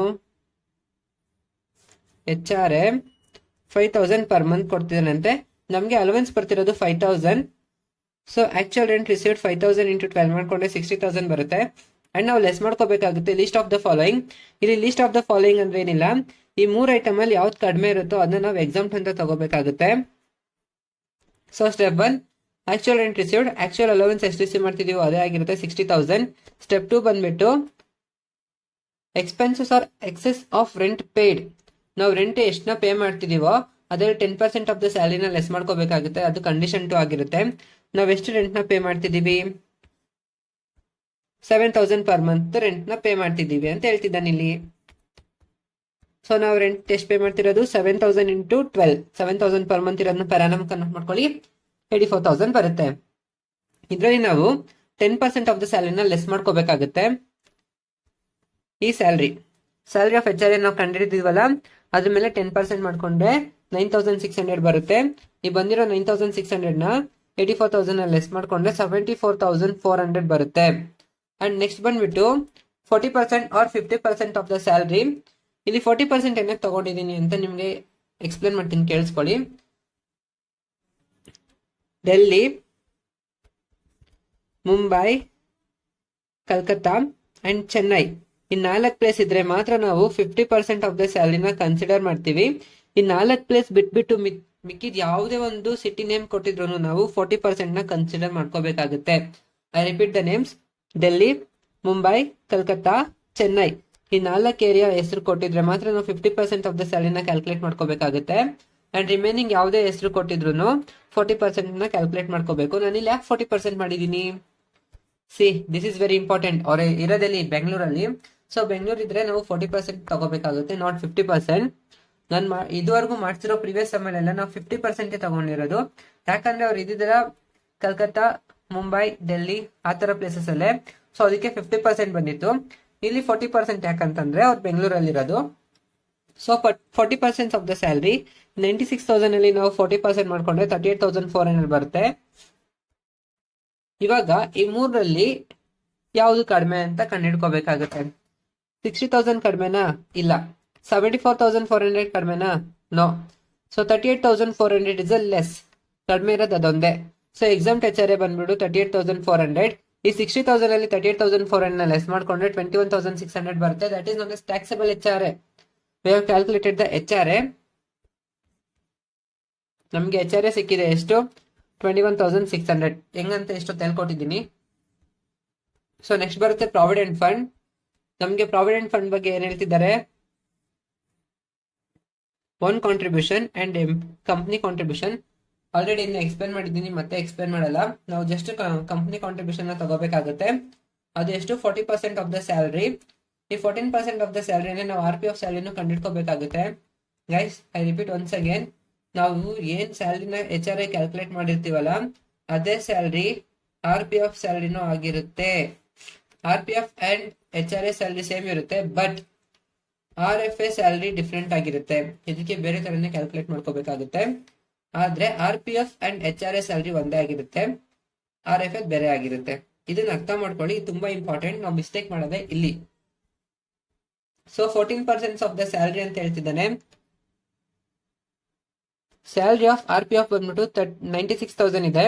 HRA 5,000 ಪರ್ ಮಂತ್ ಕೊಡ್ತಿದ್ದಾನಂತೆ. ನಮ್ಗೆ ಅಲವೆನ್ಸ್ ಬರ್ತಿರೋದು 5,000. So actual rent received 5,000 into 12 ಮಾಡ್ಕೊಂಡ್ರೆ 60,000 ಬರುತ್ತೆ. ಅಂಡ್ ನಾವು ಲೆಸ್ ಮಾಡ್ಕೋಬೇಕಾಗುತ್ತೆ ಲಿಸ್ಟ್ ಆಫ್ ದ ಫಾಲೋಯಿಂಗ್. ಇಲ್ಲಿ ಲಿಸ್ಟ್ ಆಫ್ ದ ಫಾಲೋಯಿಂಗ್ ಅಂದ್ರೆ ಏನಿಲ್ಲ, ಈ 3 ಐಟಮ್ ಅಲ್ಲಿ ಯಾವ್ದು ಕಡಿಮೆ ಇರುತ್ತೋ ಅದನ್ನ ನಾವು ಎಕ್ಸಾಂಪ್ಟ್ ಅಂತ ತಗೋಬೇಕಾಗುತ್ತೆ. So step 1 actual rent received, actual allowance ಎಷ್ಟು ರಿಸೀವ್ ಮಾಡ್ತಿದೀವೋ ಅದೇ ಆಗಿರುತ್ತೆ 60,000. ಸ್ಟೆಪ್ 2 ಬಂದ್ಬಿಟ್ಟು expenses or excess of rent paid. ನಾವು ರೆಂಟ್ ಎಷ್ಟನ್ನ ಪೇ ಮಾಡ್ತಿದೀವೋ ಅದೇ 10% ಆಫ್ ದ ಸ್ಯಾಲರಿನ ಲೆಸ್ ಮಾಡ್ಕೋಬೇಕಾಗುತ್ತೆ. ಅದು ಕಂಡೀಷನ್ 2 ಆಗಿರುತ್ತೆ. ನಾವ್ ಎಷ್ಟು ರೆಂಟ್ ನ ಪೇ ಮಾಡ್ತಿದೀವಿ, 7,000 ಪರ್ ಮಂತ್ ರೆಂಟ್ ನ ಪೇ ಮಾಡ್ತಿದೀವಿ ಅಂತ ಹೇಳ್ತಿದ್ದಾನೆ ಇಲ್ಲಿ. ಸೊ ನಾವು ರೆಂಟ್ ಎಷ್ಟು ಪೇ ಮಾಡ್ತಿರೋದು 7,000 ಇಂಟು 12, 7,000 ಪರ್ ಮಂತ್ ಇರೋದನ್ನ ಪರ್ ಆನಮ್ ಕನ್ವರ್ಟ್ ಮಾಡ್ಕೊಳ್ಳಿ, 84,000 ಬರುತ್ತೆ. ಇದರಲ್ಲಿ ನಾವು 10% ಆಫ್ ದ ಸ್ಯಾಲರಿನ ಲೆಸ್ ಮಾಡ್ಕೋಬೇಕಾಗುತ್ತೆ. ಈ ಸ್ಯಾಲರಿ ಆಫ್ HRA ನಾವು ಕಂಡಿಡಿದೀವಲ್ಲ ಅದ್ರ ಮೇಲೆ 10% ಮಾಡ್ಕೊಂಡ್ರೆ 9,600 ಬರುತ್ತೆ. ಈ ಬಂದಿರೋ 9,600 ನ 84,000 ಲೆಸ್ ಮಾಡ್ಕೊಂಡ್ರೆ 74,400 ಬರುತ್ತೆ. ಅಂಡ್ ನೆಕ್ಸ್ಟ್ ಬಂದ್ಬಿಟ್ಟು 40% ಆರ್ 50% ಆಫ್ ದ ಸ್ಯಾಲರಿ. ಇಲ್ಲಿ 40% ಏನಕ್ಕೆ ತಗೊಂಡಿದ್ದೀನಿ ಅಂತ ನಿಮ್ಗೆ ಎಕ್ಸ್ಪ್ಲೇನ್ ಮಾಡ್ತೀನಿ, ಕೇಳಿಸ್ಕೊಳ್ಳಿ. ಡೆಲ್ಲಿ, ಮುಂಬೈ, ಕಲ್ಕತ್ತಾ ಅಂಡ್ ಚೆನ್ನೈ ಈ 4 ಪ್ಲೇಸ್ ಇದ್ರೆ ಮಾತ್ರ ನಾವು 50% ಆಫ್ ದ ಸ್ಯಾಲರಿನ ಕನ್ಸಿಡರ್ ಮಾಡ್ತೀವಿ. ಈ 4 ಪ್ಲೇಸ್ ಬಿಟ್ಬಿಟ್ಟು ಮಿಕ್ಕಿದ ಯಾವುದೇ ಒಂದು ಸಿಟಿ ನೇಮ್ ಕೊಟ್ಟಿದ್ರು ನಾವು 40% ನ ಕನ್ಸಿಡರ್ ಮಾಡ್ಕೋಬೇಕಾಗುತ್ತೆ. I repeat the names, Delhi, Mumbai, Calcutta, Chennai ಈ 4 ಏರಿಯಾ ಹೆಸರು ಕೊಟ್ಟಿದ್ರೆ ಮಾತ್ರ ನಾವು 50% ಆಫ್ ದ ಸ್ಯಾಲರಿನ ಕ್ಯಾಲ್ಕುಲೇಟ್ ಮಾಡ್ಕೋಬೇಕಾಗುತ್ತೆ. ಅಂಡ್ ರಿಮೈನಿಂಗ್ ಯಾವುದೇ ಹೆಸರು ಕೊಟ್ಟಿದ್ರು 40% ನ ಕ್ಯಾಲ್ಕುಲೇಟ್ ಮಾಡ್ಕೋಬೇಕು. ನಾನು ಇಲ್ಲಿ ಯಾಕೆ 40% ಮಾಡಿದೀನಿ, see this is very important. ಅವ್ರ ಇರೋದಲ್ಲಿ ಬೆಂಗಳೂರಲ್ಲಿ. ಸೊ ಬೆಂಗಳೂರು ಇದ್ರೆ ನಾವು 40% ತಗೋಬೇಕಾಗುತ್ತೆ, ನಾಟ್ 50%. ನಾನು ಇದುವರೆಗೂ ಮಾಡ್ತಿರೋ ಪ್ರೀವಿಯಸ್ ಸಮಯಲ್ಲ ನಾವು 50% ತಗೊಂಡಿರೋದು. ಯಾಕಂದ್ರೆ ಅವ್ರು ಇದಿದ್ದರ ಕಲ್ಕತ್ತಾ, ಮುಂಬೈ, ಡೆಲ್ಲಿ ಆ ತರ ಪ್ಲೇಸಸ್ ಅಲ್ಲೇ. ಸೊ ಅದಕ್ಕೆ 50% ಬಂದಿತ್ತು. ಇಲ್ಲಿ 40% ಯಾಕಂತಂದ್ರೆ ಅವ್ರು ಬೆಂಗಳೂರಲ್ಲಿ ಇರೋದು. ಸೊ 40% ಆಫ್ ದ ಸ್ಯಾಲರಿ 96,000 ಅಲ್ಲಿ ನಾವು 40% ಮಾಡ್ಕೊಂಡ್ರೆ 38,400 ಬರುತ್ತೆ. ಇವಾಗ ಈ 3ರಲ್ಲಿ ಯಾವ್ದು ಕಡಿಮೆ ಅಂತ ಕಂಡುಹಿಡ್ಕೋಬೇಕಾಗುತ್ತೆ. 60,000 ಕಡಿಮೆನಾ, ಇಲ್ಲ. 74,400 ಕಡಿಮೆನಾ, no. So 38,400 is a less, ಕಡಿಮೆ ಇರೋದು ಅದೊಂದೇ. ಸೊ ಎಕ್ಸಾಮ್ HRA ಬಂದ್ಬಿಟ್ಟು 38,400. ಈ 60,000 ಅಲ್ಲಿ 38,400 ಲೆಸ್ ಮಾಡ್ಕೊಂಡ್ರೆ 21,600 ಬರುತ್ತೆ. That is not taxable HRA. We have calculated the HRA. ನಮ್ಗೆ HRA ಸಿಕ್ಕಿದೆ ಎಷ್ಟು, 21,600. ಹೆಂಗಂತ ಎಷ್ಟು ತೆಲ್ಕೊಟ್ಟಿದ್ದೀನಿ. ಸೊ ನೆಕ್ಸ್ಟ್ ಬರುತ್ತೆ ಪ್ರಾವಿಡೆಂಟ್ ಫಂಡ್. ನಮ್ಗೆ ಪ್ರಾವಿಡೆಂಟ್ ಫಂಡ್ ಬಗ್ಗೆ ಏನ್ ಹೇಳ್ತಿದ್ದಾರೆ, own contribution and company contribution. Already ಇನ್ನು ಎಕ್ಸ್ಪ್ಲೇನ್ ಮಾಡಿದ್ದೀನಿ, ಮತ್ತೆ ಎಕ್ಸ್ಪ್ಲೇನ್ ಮಾಡಲ್ಲ. ನಾವು ಜಸ್ಟ್ ಕಂಪ್ನಿ ಕಾಂಟ್ರಿಬ್ಯೂಷನ್ ನ ತಗೋಬೇಕಾಗುತ್ತೆ. ಅದು ಎಷ್ಟು, 40% ಆಫ್ ದ ಸ್ಯಾಲರಿ. ಈ 14% ಆಫ್ ದ ಸ್ಯಾಲರಿನೇ ನಾವು RPF ಸ್ಯಾಲರಿನೂ ಕಂಡುಹಿಡ್ಕೋಬೇಕಾಗುತ್ತೆ. Guys I repeat once again, ನಾವು ಏನ್ ಸ್ಯಾಲರಿನ HRA ಕ್ಯಾಲ್ಕುಲೇಟ್ ಮಾಡಿರ್ತೀವಲ್ಲ ಅದೇ ಸ್ಯಾಲರಿ RPF ಸ್ಯಾಲರಿನೂ ಆಗಿರುತ್ತೆ. RPF and HRA salary same ಇರುತ್ತೆ, ಬಟ್ RFA ಸ್ಯಾಲರಿ ಡಿಫ್ರೆಂಟ್ ಆಗಿರುತ್ತೆ. ಇದಕ್ಕೆ ಬೇರೆ ತರನೇ ಕ್ಯಾಲ್ಕುಲೇಟ್ ಮಾಡ್ಕೋಬೇಕಾಗುತ್ತೆ. ಆದ್ರೆ RPF ಅಂಡ್ HRA ಸ್ಯಾಲರಿ ಒಂದೇ ಆಗಿರುತ್ತೆ, RFA ಬೇರೆ ಆಗಿರುತ್ತೆ. ಇದನ್ನ ಅರ್ಥ ಮಾಡ್ಕೊಳ್ಳಿ, ತುಂಬಾ ಇಂಪಾರ್ಟೆಂಟ್. ನಾವು ಮಿಸ್ಟೇಕ್ ಮಾಡೋದೇ ಇಲ್ಲಿ. ಸೊ 14% ಆಫ್ ದ ಸ್ಯಾಲರಿ ಅಂತ ಹೇಳ್ತಿದ್ದಾನೆ. ಸ್ಯಾಲರಿ ಆಫ್ RPF ಬಂದ್ಬಿಟ್ಟು 96,000 ಇದೆ.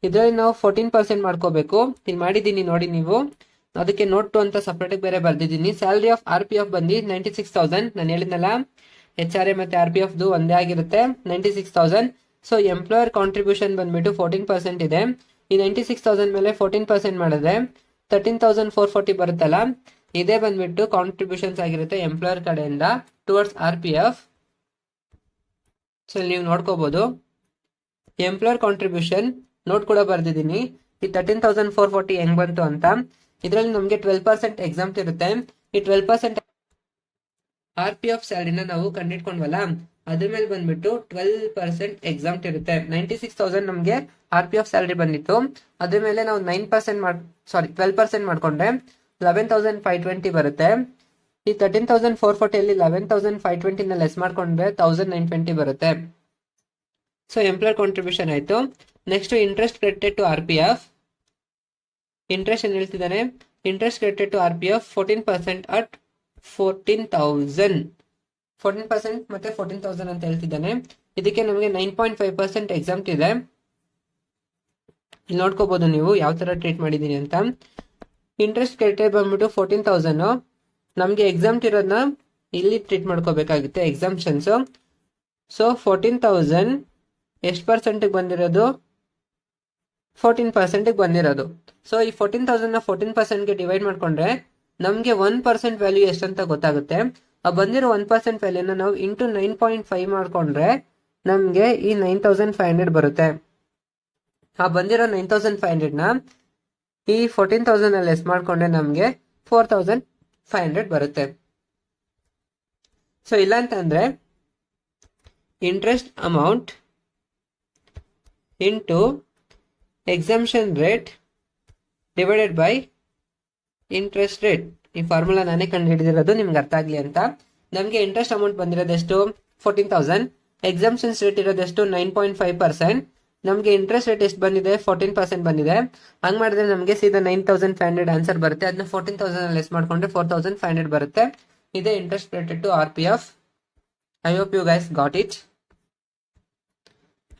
ಇದರಲ್ಲಿ ನಾವು 14% ಮಾಡ್ಕೋಬೇಕು. ಇಲ್ಲಿ ಮಾಡಿದೀನಿ ನೋಡಿ ನೀವು, ಅದಕ್ಕೆ ನೋಟ್ 2 ಅಂತ ಸಪ್ರೇಟ್ ಬೇರೆ ಬರ್ದಿದ್ದೀನಿ. ಸ್ಯಾಲರಿ ಆಫ್ RPF ಬಂದು 96,000. ನಾನು ಹೇಳಿದ್ನಲ್ಲ HRA ಮತ್ತೆ RPF ಒಂದೇ ಆಗಿರುತ್ತೆ, 96,000. ಸೊ ಎಂಪ್ಲಾಯರ್ ಕಾಂಟ್ರಿಬ್ಯೂಷನ್ ಬಂದ್ಬಿಟ್ಟು 14% ಇದೆ. ಈ 96,000 ಮೇಲೆ 14% ಮಾಡಿದ್ರೆ 13,440 ಬರುತ್ತಲ್ಲ, ಇದೇ ಬಂದ್ಬಿಟ್ಟು ಕಾಂಟ್ರಿಬ್ಯೂಷನ್ಸ್ ಆಗಿರುತ್ತೆ ಎಂಪ್ಲಾಯರ್ ಕಡೆಯಿಂದ ಟುವರ್ಡ್ಸ್ RPF. ಸೊ ನೀವು ನೋಡ್ಕೋಬಹುದು ಎಂಪ್ಲಾಯರ್ ಕಾಂಟ್ರಿಬ್ಯೂಷನ್ ನೋಟ್ ಕೂಡ ಬರ್ದಿದ್ದೀನಿ. ಈ 13,440 ಹೆಂಗ್ ಬಂತು ಅಂತ. ಇದರಲ್ಲಿ ನಮಗೆ 12% ಎಕ್ಸಾಮ್ ಇರುತ್ತೆ. ಈ 12% RPF ಸ್ಯಾಲರಿನ ನಾವು ಕಂಡಿಡ್ಕೊಂಡ್ವಲ್ಲ, ಅದ್ರ ಮೇಲೆ ಬಂದ್ಬಿಟ್ಟು 12% ಎಕ್ಸಾಮ್ ಇರುತ್ತೆ. 96,000 ನಮ್ಗೆ RPF ಸ್ಯಾಲರಿ ಬಂದಿತ್ತು. ಅದ್ರ ಮೇಲೆ ನಾವು 12% ಮಾಡ್ಕೊಂಡ್ರೆ 11,520 ಬರುತ್ತೆ. ಈ 13,440 ಅಲ್ಲಿ 11,520 ನ ಲೆಸ್ ಮಾಡ್ಕೊಂಡ್ರೆ 1,920 ಬರುತ್ತೆ. ಸೊ ಎಂಪ್ಲಾಯರ್ ಕಾಂಟ್ರಿಬ್ಯೂಷನ್ ಆಯ್ತು. Next interest credited to RPF. Interest ಏನ್ ಹೇಳ್ತಿದ್ದಾನೆ, interest credited to RPF 14% at 14,000. 14% ಮತ್ತೆ 14,000 ಅಂತ ಹೇಳ್ತಿದ್ದಾನೆ. ಇದಕ್ಕೆ ನಮಗೆ 9.5% ಎಕ್ಸಾಮ್ ಇದೆ. ಇಲ್ಲಿ ನೋಡ್ಕೋಬಹುದು ನೀವು ಯಾವ ತರ ಟ್ರೀಟ್ ಮಾಡಿದೀನಿ ಅಂತ. ಇಂಟ್ರೆಸ್ಟ್ ಕ್ರೆಡಿಟೆಡ್ ಬಂದ್ಬಿಟ್ಟು 14,000. ನಮ್ಗೆ ಎಕ್ಸಾಮ್ ಇರೋದನ್ನ ಇಲ್ಲಿ ಟ್ರೀಟ್ ಮಾಡ್ಕೋಬೇಕಾಗುತ್ತೆ, ಎಕ್ಸಾಮ್ಷನ್ಸ್. ಸೊ 14,000 ಎಷ್ಟು ಪರ್ಸೆಂಟ್ ಬಂದಿರೋದು, 14% ಬಂದಿರೋದು. ಸೊ ಈ 14,000 ನ 14% ಗೆ ಡಿವೈಡ್ ಮಾಡ್ಕೊಂಡ್ರೆ ನಮ್ಗೆ 1% ವ್ಯಾಲ್ಯೂ ಎಷ್ಟಂತ ಗೊತ್ತಾಗುತ್ತೆ. ಆ ಬಂದಿರೋ 1% ವ್ಯಾಲ್ಯೂನ ನಾವು ಇಂಟು 9.5 ಮಾಡ್ಕೊಂಡ್ರೆ ನಮ್ಗೆ ಈ 9,500 ಬರುತ್ತೆ. ಆ ಬಂದಿರೋ 9,500 ನ ಈ 14,000 ಲೆಸ್ ಮಾಡ್ಕೊಂಡ್ರೆ ನಮ್ಗೆ 4,500 ಬರುತ್ತೆ. ಸೊ ಇಲ್ಲ ಅಂತಂದ್ರೆ interest amount into exemption rate divided by interest rate. ಈ ಫಾರ್ಮುಲಾ ನಾನೇ ಕಂಡು ಹಿಡಿದಿರೋದು ನಿಮ್ಗೆ ಅರ್ಥ ಆಗ್ಲಿ ಅಂತ. ನಮ್ಗೆ ಇಂಟ್ರೆಸ್ಟ್ ಅಮೌಂಟ್ ಬಂದಿರೋದೆಷ್ಟು 14,000, ಎಕ್ಸಾಮ್ಷನ್ಸ್ ರೇಟ್ ಇರೋದೆಷ್ಟು 9.5%, ನಮ್ಗೆ ಇಂಟ್ರೆಸ್ಟ್ ರೇಟ್ ಎಷ್ಟು ಬಂದಿದೆ 14% ಬಂದಿದೆ. ಹಂಗ್ ಮಾಡಿದ್ರೆ ನಮ್ಗೆ ಸೀದಾ 9,500 ಆನ್ಸರ್ ಬರುತ್ತೆ. ಅದನ್ನ 14,000 ಲೆಸ್ ಮಾಡ್ಕೊಂಡ್ರೆ 4,500 ಬರುತ್ತೆ. ಇದೇ interest related to RPF. I hope you guys got it.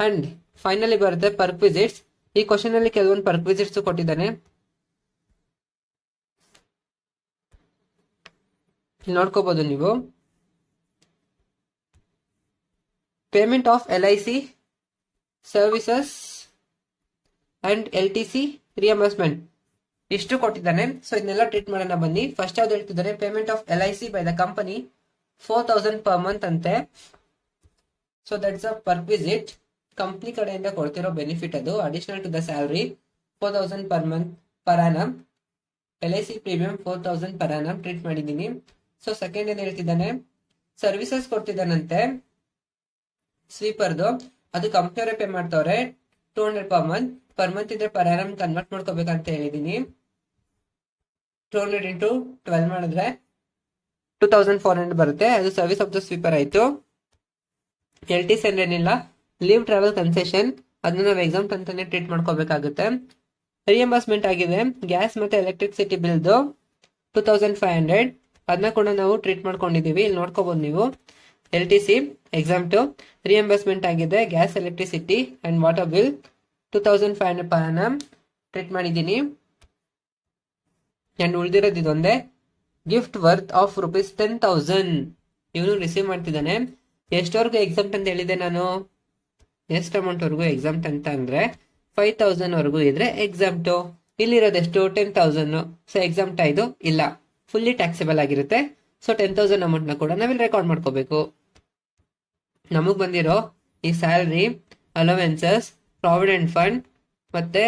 And finally ಬರುತ್ತೆ ಪರ್ಕ್ವಿಸಿಟ್ಸ್. ಈ ಕ್ವಶನ್ ಅಲ್ಲಿ ಕೆಲವೊಂದು ಪರ್ಕ್ವಿಸಿಟ್ಸ್ ಕೊಟ್ಟಿದ್ದಾನೆ, ನೋಡ್ಕೋಬಹುದು ನೀವು. Payment of LIC services and LTC reimbursement ಇಷ್ಟು ಕೊಟ್ಟಿದ್ದಾನೆ. ಸೊ ಇದನ್ನೆಲ್ಲ ಟ್ರೀಟ್ ಮಾಡೋಣ ಬನ್ನಿ. ಫಸ್ಟ್ ಯಾವ್ದು ಹೇಳ್ತಿದ್ದಾರೆ, payment of LIC by the company 4,000 per month ಅಂತೆ. So that's a perquisite. Company ಕಡೆಯಿಂದ ಕೊಡ್ತಿರೋ ಬೆನಿಫಿಟ್ ಅದು, additional to the salary 4,000 per month per annum. LIC premium 4,000 per annum treat ಮಾಡಿದೀನಿ. ಸೊ ಸೆಕೆಂಡ್ ಏನ್ ಹೇಳ್ತಿದ್ದಾನೆ, ಸರ್ವಿಸಸ್ ಕೊಡ್ತಿದ್ದಾನಂತೆ ಸ್ವೀಪರ್ದು, ಅದು ಕಂಪ್ನಿಯವರೇ ಪೇ ಮಾಡ್ತವ್ರೆ 200 ಪರ್ ಮಂತ್ ಇದ್ರೆ ಪರ್ ಆನಮ್ ಕನ್ವರ್ಟ್ ಮಾಡ್ಕೋಬೇಕಂತ ಹೇಳಿದೀನಿ. 200 ಇಂಟು 12 ಮಾಡಿದ್ರೆ 2,400 ಬರುತ್ತೆ. ಅದು ಸರ್ವಿಸ್ ಆಫ್ ದ ಸ್ವೀಪರ್ ಆಯ್ತು. LTC ಏನಿಲ್ಲ, ಲೀವ್ ಟ್ರಾವೆಲ್ ಕನ್ಸೆಷನ್, ಅದನ್ನ ನಾವು ಎಕ್ಸಾಮ್ ಅಂತಾನೆ ಟ್ರೀಟ್ ಮಾಡ್ಕೋಬೇಕಾಗುತ್ತೆ. ರಿಯಂಬರ್ಸ್ಮೆಂಟ್ ಆಗಿದೆ ಗ್ಯಾಸ್ ಮತ್ತೆ ಎಲೆಕ್ಟ್ರಿಸಿಟಿ ಬಿಲ್ದು 2,500, ಅದನ್ನ ಕೂಡ ನಾವು ಟ್ರೀಟ್ ಮಾಡ್ಕೊಂಡಿದೀವಿ. ಇಲ್ಲಿ ನೋಡ್ಕೋಬಹುದು ನೀವು. LTC ಎಕ್ಸಾಮ್ 2 ರಿಯಂಬರ್ಸ್ಮೆಂಟ್ ಆಗಿದೆ gas, electricity and water bill 2,500 per annum treat ಮಾಡಿದೀನಿ. ಅಂಡ್ ಉಳಿದಿರೋದು ಇದೊಂದೇ, ಗಿಫ್ಟ್ ವರ್ತ್ ಆಫ್ ₹10,000 ಇವನು ರಿಸೀವ್ ಮಾಡ್ತಿದ್ದಾನೆ. ಎಷ್ಟವರೆಗೂ ಎಕ್ಸಾಮ್ ಅಂತ ಹೇಳಿದೆ ನಾನು, ಎಷ್ಟು ಅಮೌಂಟ್ ವರೆಗೂ ಎಕ್ಸಾಮ್ ಅಂತ ಅಂದ್ರೆ 5,000 ವರೆಗೂ ಇದ್ರೆ ಎಕ್ಸಾಮ್ 2. ಇಲ್ಲಿರೋದೆಷ್ಟು 10,000. ಸೊ ಎಕ್ಸಾಮ್ ಇದು ಇಲ್ಲ, ಫುಲ್ಲಿ ಟ್ಯಾಕ್ಸೇಬಲ್ ಆಗಿರುತ್ತೆ. ಸೊ 10,000 ಅಮೌಂಟ್ ನ ಕೂಡ ನಾವಿಲ್ಲಿ ರೆಕಾರ್ಡ್ ಮಾಡ್ಕೋಬೇಕು. ನಮಗ್ ಬಂದಿರೋ ಈ ಸ್ಯಾಲರಿ, ಅಲವೆನ್ಸಸ್, ಪ್ರಾವಿಡೆಂಟ್ ಫಂಡ್ ಮತ್ತೆ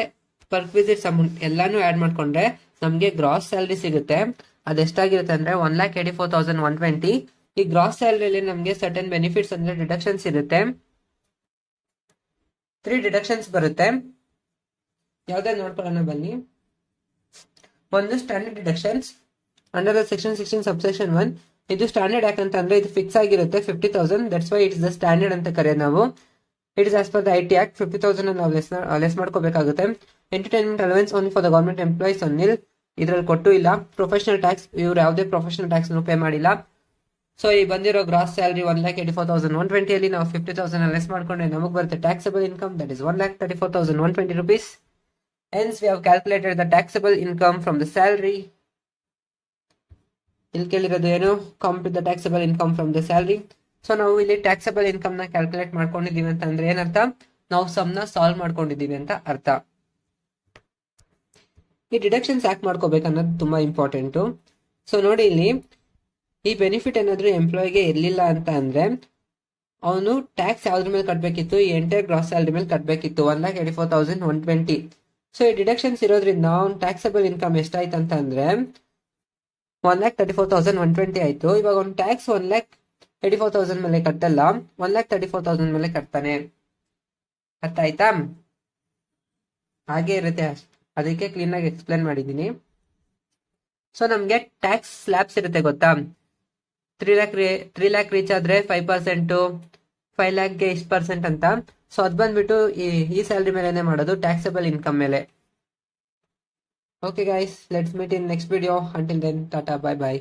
ಪರ್ಕ್ವಿಸಿಟ್ಸ್ ಅಮೌಂಟ್ ಎಲ್ಲಾನು ಆಡ್ ಮಾಡ್ಕೊಂಡ್ರೆ ನಮ್ಗೆ ಗ್ರಾಸ್ ಸ್ಯಾಲರಿ ಸಿಗುತ್ತೆ. ಅದೆಷ್ಟಾಗಿರುತ್ತೆ ಅಂದ್ರೆ 1,84,120. ಈ ಗ್ರಾಸ್ ಸ್ಯಾಲರಿಯಲ್ಲಿ ನಮ್ಗೆ ಸರ್ಟನ್ ಬೆನಿಫಿಟ್ಸ್ ಅಂದ್ರೆ ಡಿಡಕ್ಷನ್ಸ್ ಇರುತ್ತೆ. 3 ಡಿಡಕ್ಷನ್ಸ್ ಬರುತ್ತೆ. ಯಾವ್ದಾದ್ರು ನೋಡ್ಕೊಳ್ಳೋಣ ಬನ್ನಿ. ಒಂದು standard deductions under the section 16 subsection 1. ಇದು ಸ್ಟ್ಯಾಂಡರ್ಡ್ ಯಾಕಂತಂದ್ರೆ ಇದು ಫಿಕ್ಸ್ ಆಗಿರುತ್ತೆ 50,000. That's why it's the standard ಅಂತ ಕರೆಯೋದು ನಾವು. It is as per the IT act 50,000 ನಾವು ಲೆಸ್ ಮಾಡ್ಕೋಬೇಕಾಗುತ್ತೆ. Entertainment allowance only for the government employees only, ಇದ್ರಲ್ಲಿ ಕೊಟ್ಟು ಇಲ್ಲ. ಪ್ರೊಫೆಷನಲ್ ಟ್ಯಾಕ್ಸ್, ಇವ್ರು ಯಾವುದೇ ಪ್ರೊಫೆಷನಲ್ ಟ್ಯಾಕ್ಸ್ ಪೇ ಮಾಡಿಲ್ಲ. ಸೊ ಈ ಬಂದಿರೋ ಗ್ರಾಸ್ ಸ್ಯಾಲರಿ 1,84,120 ಅಲ್ಲಿ ನಾವು 50,000 ಲೆಸ್ ಮಾಡ್ಕೊಂಡ್ರೆ ನಮಗೆ ಬರುತ್ತೆ taxable income, that is 1,34,120 rupees. Hence we have calculated the taxable income from the salary. ಇಲ್ಲಿ ಕೇಳಿರೋದು ಏನು, compute the taxable income from the salary. So ನಾವು ಇಲ್ಲಿ ಟ್ಯಾಕ್ಸಬಲ್ ಇನ್ಕಮ್ ನ ಕ್ಯಾಲ್ಕುಲೇಟ್ ಮಾಡ್ಕೊಂಡಿದೀವಿ ಅಂತ ಅಂದ್ರೆ ಏನರ್ಥ, ನಾವು ಸಮ್ ನ ಸಾಲ್ವ್ ಮಾಡ್ಕೊಂಡಿದೀವಿ ಅಂತ ಅರ್ಥ. ಈ ಡಿಡಕ್ಷನ್ಸ್ ಯಾಕೆ ಮಾಡ್ಕೋಬೇಕು ಅನ್ನೋದು ತುಂಬಾ ಇಂಪಾರ್ಟೆಂಟ್. ಸೊ ನೋಡಿ ಇಲ್ಲಿ ಈ ಬೆನಿಫಿಟ್ ಏನಾದ್ರು ಎಂಪ್ಲಾಯಿಗೆ ಇರ್ಲಿಲ್ಲ ಅಂತ ಅಂದ್ರೆ ಅವನು ಟ್ಯಾಕ್ಸ್ ಯಾವ್ದ್ರ ಮೇಲೆ ಕಟ್ಬೇಕಿತ್ತು, ಈ ಎಂಟೈರ್ ಗ್ರಾಸ್ ಸ್ಯಾಲರಿ ಮೇಲೆ ಕಟ್ಬೇಕಿತ್ತು 1,84,120. ಸೊ ಈ ಡಿಡಕ್ಷನ್ಸ್ ಇರೋದ್ರಿಂದ ಅವ್ನು ಟ್ಯಾಕ್ಸಬಲ್ ಇನ್ಕಮ್ ಎಷ್ಟಾಯ್ತು ಅಂತ ಅಂದ್ರೆ 1,34,120 ಆಯ್ತು. ಇವಾಗ ಒಂದು ಟ್ಯಾಕ್ಸ್ 1,84,000 ಮೇಲೆ ಕಟ್ಟಲ್ಲ, 1,34,000 ಮೇಲೆ ಕಟ್ತಾನೆ. ಅರ್ಥ ಆಯ್ತಾ? ಹಾಗೆ ಇರುತ್ತೆ, ಅದಕ್ಕೆ ಕ್ಲೀನ್ ಆಗಿ ಎಕ್ಸ್ಪ್ಲೇನ್ ಮಾಡಿದ್ದೀನಿ. ಸೊ ನಮ್ಗೆ ಟ್ಯಾಕ್ಸ್ ಸ್ಲ್ಯಾಬ್ಸ್ ಇರುತ್ತೆ ಗೊತ್ತಾ, 3 ಲ್ಯಾಕ್ ರೀಚ್ ಆದ್ರೆ 5%, 5 ಲ್ಯಾಕ್ಗೆ ಇಷ್ಟು ಪರ್ಸೆಂಟ್ ಅಂತ. ಸೊ ಅದ್ ಬಂದ್ಬಿಟ್ಟು ಈ ಸ್ಯಾಲ್ರಿ ಮೇಲೆನೆ ಮಾಡೋದು, ಟ್ಯಾಕ್ಸಬಲ್ ಇನ್ಕಮ್ ಮೇಲೆ. Okay guys, let's meet in next video. Until then, tata, bye bye.